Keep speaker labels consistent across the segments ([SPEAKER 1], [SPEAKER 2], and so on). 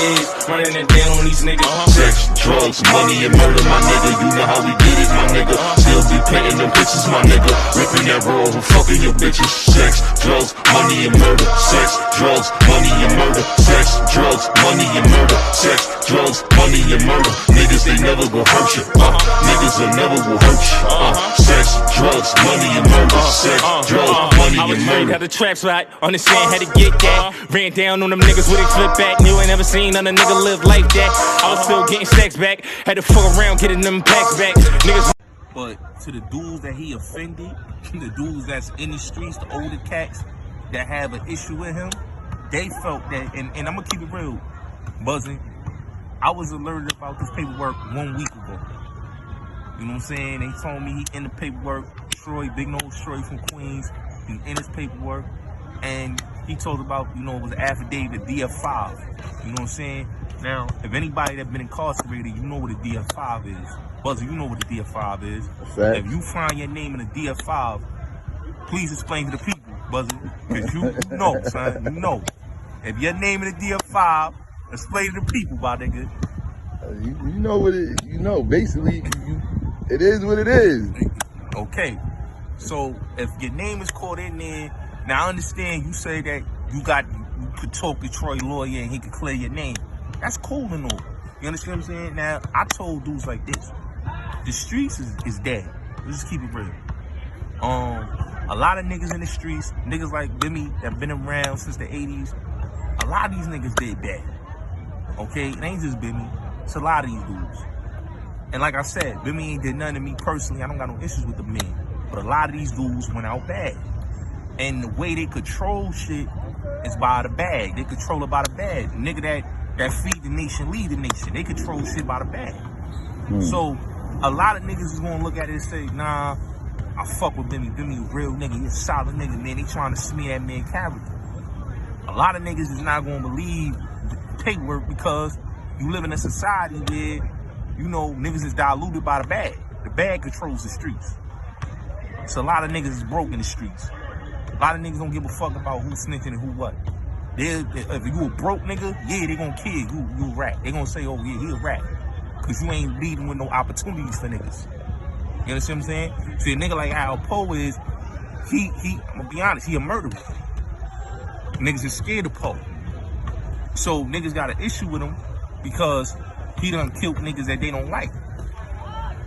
[SPEAKER 1] is, running it down on these niggas.
[SPEAKER 2] Sex, drugs, money, and murder, my nigga. You know how we did it, my nigga. Still be painting them bitches, my nigga. Ripping that roll and fucking your bitches. Sex, drugs, money, and murder. Sex, drugs, money, and murder. Sex, drugs, money, and murder. Sex, drugs, money, and murder. Niggas, they never gon' hurt you. Niggas will never will hurt you. Sex, drugs, money, and murder. Sex, drugs, money, and murder.
[SPEAKER 1] How the traps right, understand how to get that. Ran down on them niggas with a flip back. Knew I never seen another nigga live like that. I was still getting stacks back. Had to fuck around getting them packs back. Niggas.
[SPEAKER 3] But to the dudes that he offended, the dudes that's in the streets, the older cats that have an issue with him, they felt that, and I'm gonna keep it real, Buzzing, I was alerted about this paperwork 1 week ago. You know what I'm saying? They told me he in the paperwork. Troy, big nose Troy from Queens, he in his paperwork. And he told about, you know, it was an affidavit, DF5. You know what I'm saying? Now, if anybody that's been incarcerated, you know what a DF5 is. Buzzer, you know what a DF5 is.
[SPEAKER 2] Fact.
[SPEAKER 3] If you find your name in a DF5, please explain to the people, Buzzer. Because you know, son, you know. If your name in a DF5, explain to the people, my nigga.
[SPEAKER 2] You know what it, you know, basically, it is what it is.
[SPEAKER 3] Okay. So, if your name is caught in there, now I understand you say that you could talk to Troy lawyer and he could clear your name. That's cool and all. You understand what I'm saying? Now, I told dudes like this. The streets is dead. Let's just keep it real. A lot of niggas in the streets, niggas like Bimmy that been around since the 80s, a lot of these niggas did bad. Okay? It ain't just Bimmy. It's a lot of these dudes. And like I said, Bimmy ain't did nothing to me personally. I don't got no issues with the men. But a lot of these dudes went out bad. And the way they control shit is by the bag. They control it by the bag. The nigga that feed the nation, lead the nation. They control shit by the bag. So, a lot of niggas is gonna look at it and say, nah, I fuck with Bimmy. Bimmy a real nigga. He a solid nigga, man. They trying to smear that man character. A lot of niggas is not gonna believe the paperwork because you live in a society where, you know, niggas is diluted by the bag. The bag controls the streets. So a lot of niggas is broke in the streets. A lot of niggas don't give a fuck about who's snitching and who what. If you a broke nigga, yeah, they gonna kill you. You a rat. They gonna say, oh yeah, he a rat. Cause you ain't leading with no opportunities for niggas. You understand what I'm saying? See, a nigga like Al Poe is, I'm gonna be honest, he a murderer. Niggas is scared of Poe. So niggas got an issue with him because he done killed niggas that they don't like.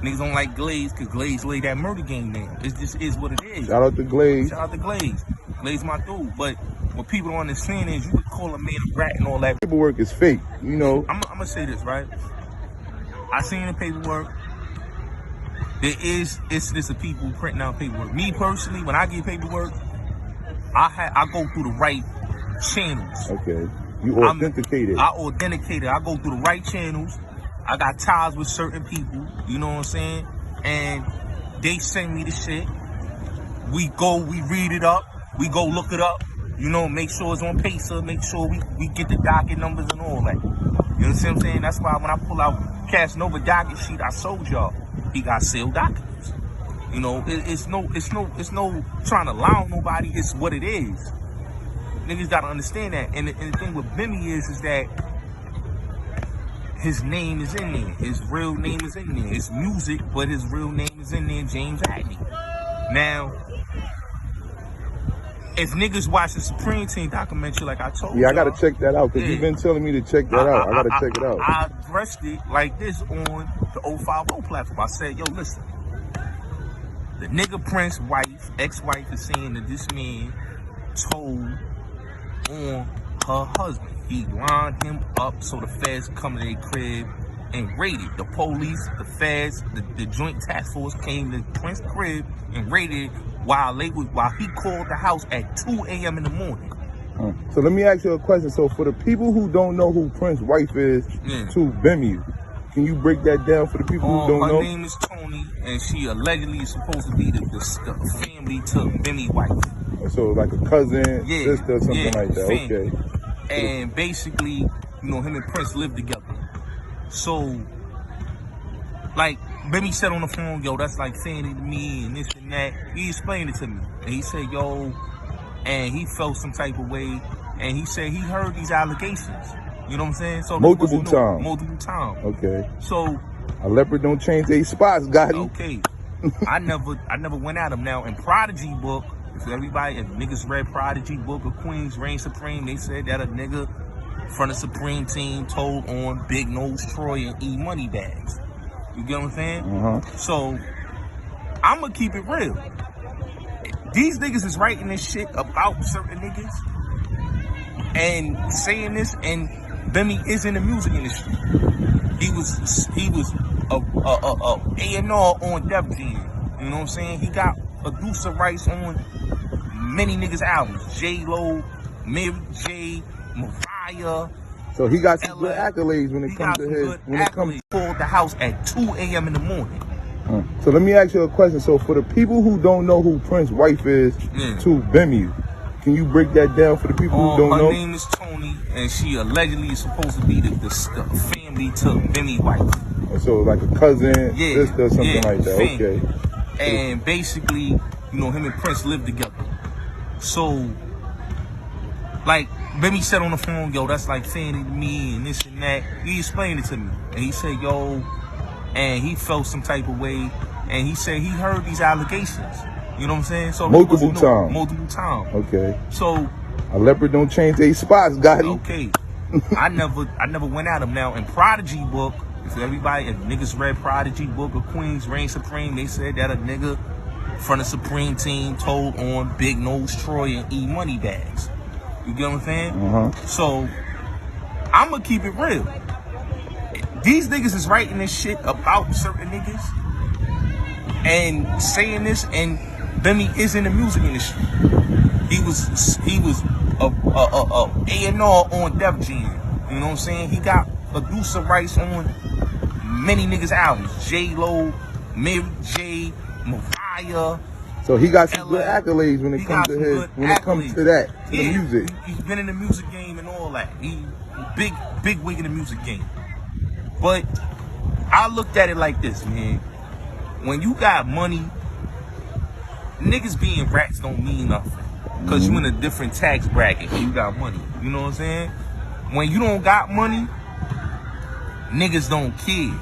[SPEAKER 3] Niggas don't like Glaze because Glaze laid that murder game down. It just is what it is.
[SPEAKER 2] Shout out to Glaze.
[SPEAKER 3] Shout out to Glaze. Glaze my dude. But what people don't understand is you would call a man a rat and all that.
[SPEAKER 2] Paperwork is fake, you know.
[SPEAKER 3] I'm gonna say this, right? I seen the paperwork. There is incidents of people printing out paperwork. Me personally, when I get paperwork, I go through the right channels.
[SPEAKER 2] Okay. You authenticate it.
[SPEAKER 3] I authenticate it. I go through the right channels. I got ties with certain people, you know what I'm saying? And they send me the shit. We go, we read it up. We go look it up. You know, make sure it's on paper. Make sure we get the docket numbers and all that. You know what I'm saying? That's why when I pull out Casanova docket sheet I sold y'all, he got sealed documents. You know, it's no trying to lie on nobody. It's what it is. Niggas gotta understand that. And the thing with Bimmy is that his name is in there. His real name is in there. It's music, but his real name is in there, James Hackney. Now, if niggas watch the Supreme Team documentary like I told you.
[SPEAKER 2] Yeah, I gotta check that out, because you've been telling me to check that out. I gotta check it out.
[SPEAKER 3] I addressed it like this on the 050 platform. I said, yo, listen. The nigga Prince's wife, ex-wife, is saying that this man told on her husband. He lined him up so the feds come to their crib and raided. The police, the feds, the joint task force came to Prince's crib and raided while he called the house at 2 a.m. in the morning.
[SPEAKER 2] So let me ask you a question. So for the people who don't know who Prince's wife is to Bimmy, can you break that down for the people who don't know?
[SPEAKER 3] Her name is Tony, and she allegedly is supposed to be the family to Bimmy's wife.
[SPEAKER 2] So like a cousin, sister, something like that.
[SPEAKER 3] Family.
[SPEAKER 2] Okay.
[SPEAKER 3] And basically, you know, him and Prince lived together. So, like, Bimmy said on the phone, yo, that's like family to me and this and that. He explained it to me. And he said, yo, and he felt some type of way. And he said he heard these allegations. You know what I'm saying? So
[SPEAKER 4] Multiple times.
[SPEAKER 3] Multiple times.
[SPEAKER 4] Okay.
[SPEAKER 3] So
[SPEAKER 4] a leopard don't change their spots, Gotti.
[SPEAKER 3] okay. I never went at him. Now in Prodigy book, if niggas read Prodigy book of Queens Reign Supreme, they said that a nigga from the Supreme team told on Big Nose Troy and E Money Bags. You get what I'm saying? So I'ma keep it real. These niggas is writing this shit about certain niggas and saying this, and Bimmy is in the music industry. He was a A&R on Def Jam. You know what I'm saying? He got producer rights on many niggas' albums. J-Lo, Mary J, Mariah.
[SPEAKER 4] So he got some good accolades when it comes to his. When it comes,
[SPEAKER 3] called the house at 2 a.m. in the morning.
[SPEAKER 4] So let me ask you a question. So for the people who don't know who Prince's wife is to Bimmy, can you break that down for the people who don't know?
[SPEAKER 3] Her name is Tony, and she allegedly is supposed to be the family to Bimmy's wife.
[SPEAKER 4] So like a cousin, sister, something like that.
[SPEAKER 3] Family.
[SPEAKER 4] Okay.
[SPEAKER 3] And basically, you know, him and Prince lived together. So, like, Bimmy said on the phone, yo, that's like family to me and this and that. He explained it to me. And he said, yo, and he felt some type of way. And he said he heard these allegations. You know what I'm saying? So
[SPEAKER 4] multiple times.
[SPEAKER 3] Multiple times.
[SPEAKER 4] Okay.
[SPEAKER 3] So
[SPEAKER 4] a leopard don't change their spots, Gotti.
[SPEAKER 3] Okay. I never went at him. Now in Prodigy book, if niggas read Prodigy book of Queens Reign Supreme, they said that a nigga from the Supreme team told on Big Nose Troy and E Money Bags. You get what I'm saying? So I'ma keep it real. These niggas is writing this shit about certain niggas and saying this, and Bimmy is in the music industry. He was a A&R on Def Jam. You know what I'm saying? He got producer rights on many niggas' albums. J-Lo, Mary J, Mariah.
[SPEAKER 4] So he got some good accolades when it comes to his, when it comes to that, to the music.
[SPEAKER 3] He's been in the music game and all that. He big wig in the music game. But I looked at it like this, man. When you got money, niggas being rats don't mean nothing. Cause you in a different tax bracket when you got money. You know what I'm saying? When you don't got money, niggas don't care.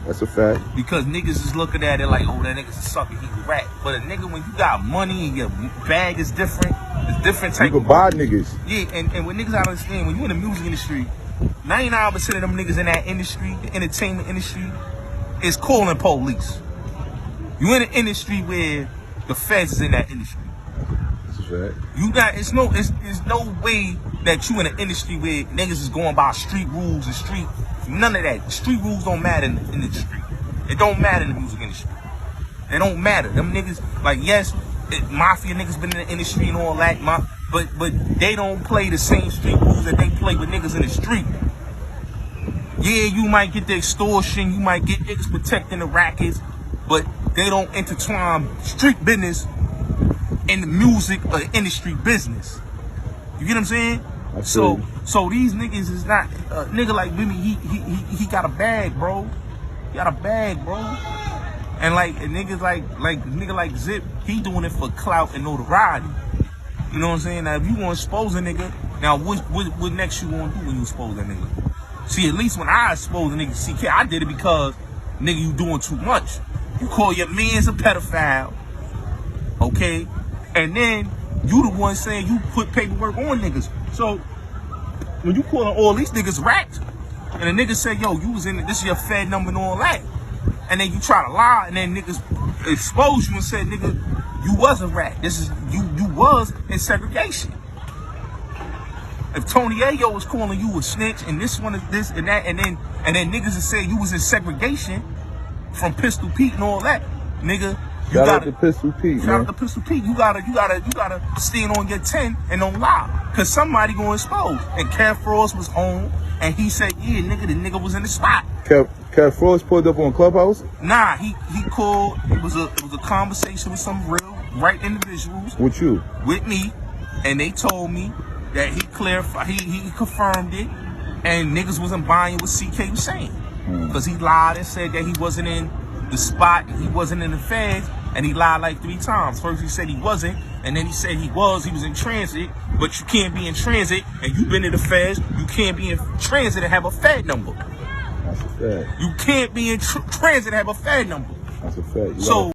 [SPEAKER 4] That's a fact.
[SPEAKER 3] Because niggas is looking at it like, oh, that nigga's a sucker, he a rat. But a nigga, when you got money and your bag is different, it's different type
[SPEAKER 4] of buy niggas.
[SPEAKER 3] Yeah, and when niggas I understand, when you in the music industry, 99% of them niggas in that industry, the entertainment industry, is calling police. You in an industry where the feds is in that industry.
[SPEAKER 4] That's a fact.
[SPEAKER 3] You got it's no way that you in an industry where niggas is going by street rules and none of that. Street rules don't matter in the industry. It don't matter in the music industry. It don't matter. Them niggas, like, yes, mafia niggas been in the industry and all that, but they don't play the same street rules that they play with niggas in the street. Yeah, you might get the extortion, you might get niggas protecting the rackets, but they don't intertwine street business in the music or the industry business. You get what I'm saying? So these niggas is not nigga like Bimmy. He got a bag, bro. He got a bag, bro. And like niggas like nigga like Zip, he doing it for clout and notoriety. You know what I'm saying? Now if you want to expose a nigga, now what next you gonna do when you expose that nigga? See, at least when I expose a nigga CK, I did it because nigga you doing too much. You call your man's a pedophile, okay? And then you the one saying you put paperwork on niggas. So when you calling all these niggas rats, and a nigga say, yo, you was in this is your Fed number and all that, and then you try to lie, and then niggas expose you and say, nigga, you was a rat. This is you was in segregation. If Tony Ayo was calling you a snitch and this one is this and that, and then niggas would say you was in segregation from Pistol Pete and all that, nigga.
[SPEAKER 4] Shout out to Pistol Pete,
[SPEAKER 3] Shout out to Pistol Pete. You gotta stand on your 10 and don't lie. Cause somebody gonna expose. And Kev Frost was home and he said, yeah, nigga, the nigga was in the spot.
[SPEAKER 4] Kev Frost pulled up on Clubhouse?
[SPEAKER 3] Nah, he called. It was a conversation with some real right individuals.
[SPEAKER 4] With you?
[SPEAKER 3] With me. And they told me that he clarified, he confirmed it, and niggas wasn't buying what CK was saying. Because he lied and said that he wasn't in the spot, he wasn't in the feds, and he lied like 3 times. First he said he wasn't, And then he said he was in transit, but you can't be in transit, and you've been to the feds, you can't be in transit and have a Fed number.
[SPEAKER 4] That's a fact.
[SPEAKER 3] You can't be in transit and have a Fed number.
[SPEAKER 4] That's a fact.
[SPEAKER 3] So